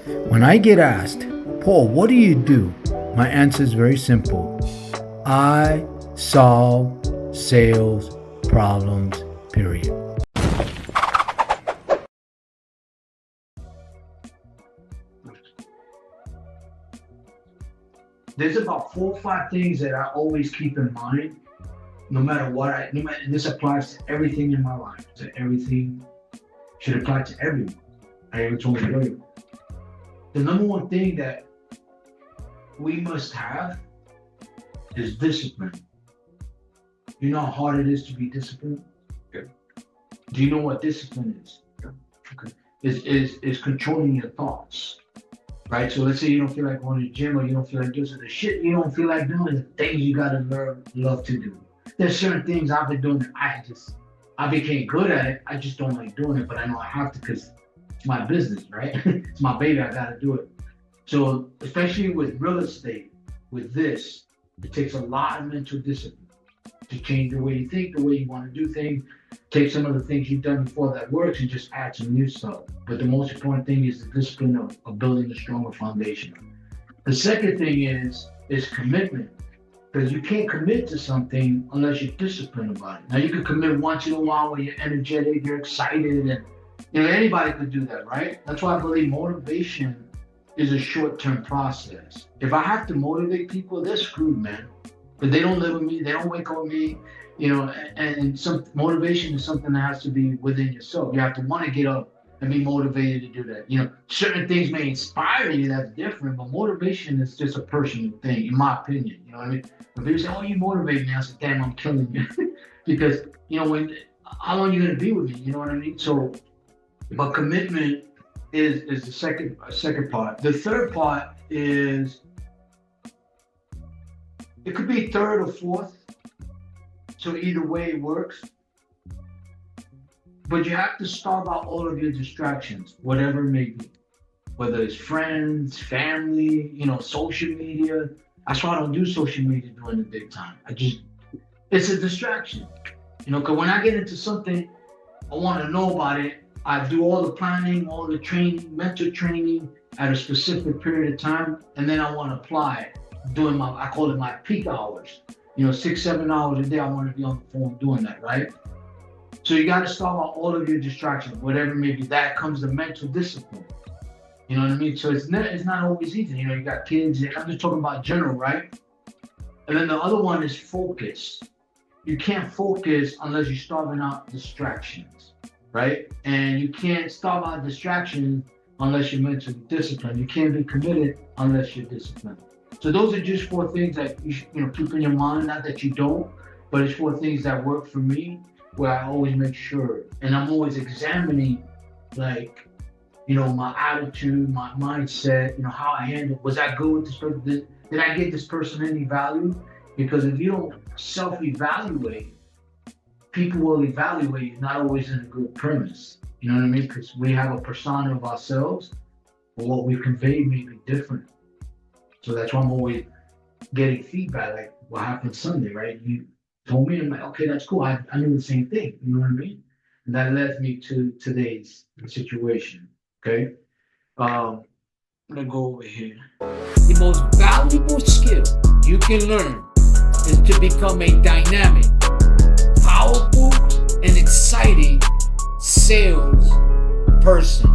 When I get asked, Paul, what do you do? My answer is very simple. I solve sales problems, period. There's about 4 or 5 things that I always keep in mind, no matter what and this applies to everything in my life, to everything, should apply to everyone. I ever told you earlier. The number one thing that we must have is discipline. You know how hard it is to be disciplined? Okay. Do you know what discipline is? Yeah. Okay. Is controlling your thoughts. Right? So let's say you don't feel like going to the gym, or you don't feel like doing the shit you don't feel like doing, the things you gotta love to do. There's certain things I've been doing that I became good at it. I just don't like doing it, but I know I have to because it's my business, right? It's my baby, I gotta do it. So especially with real estate, with this, it takes a lot of mental discipline to change the way you think, the way you want to do things. Take some of the things you've done before that works and just add some new stuff. But the most important thing is the discipline of building a stronger foundation. The second thing is commitment. Because you can't commit to something unless you're disciplined about it. Now you can commit once in a while when you're energetic, you're excited, and anybody could do that, right? That's why I believe motivation is a short-term process. If I have to motivate people, they're screwed, man. But they don't live with me, they don't wake up with me, and some motivation is something that has to be within yourself. You have to want to get up and be motivated to do that. Certain things may inspire you, that's different, but motivation is just a personal thing, in my opinion. You know what I mean? When people say, oh, you motivate me, I say, damn, I'm killing you. Because, how long are you going to be with me? You know what I mean? So, but commitment is the second part. The third part is, it could be third or fourth. So either way it works. But you have to starve out all of your distractions, whatever it may be. Whether it's friends, family, social media. That's why I don't do social media during the daytime. It's a distraction. Because when I get into something, I want to know about it. I do all the planning, all the training, mental training at a specific period of time, and then I want to apply it during I call it my peak hours. 6-7 hours a day, I want to be on the phone doing that, right? So you got to starve out all of your distractions, whatever maybe that comes to mental discipline. You know what I mean? So it's not always easy. You got kids. I'm just talking about general, right? And then the other one is focus. You can't focus unless you're starving out distractions, right? And you can't starve out distractions unless you're mentally disciplined. You can't be committed unless you're disciplined. So those are just 4 things that you should, keep in your mind. Not that you don't, but it's 4 things that work for me, where I always make sure, and I'm always examining, my attitude, my mindset, how I handle. Was I good with this person? Did I give this person any value? Because if you don't self-evaluate, people will evaluate you, not always in a good premise. You know what I mean? Because we have a persona of ourselves, but what we convey may be different. So that's why I'm always getting feedback, like what happened Sunday, right? You told me, I'm like, okay, that's cool. I knew the same thing. You know what I mean? And that led me to today's situation. Okay. I'm gonna go over here. The most valuable skill you can learn is to become a dynamic, powerful, and exciting sales person.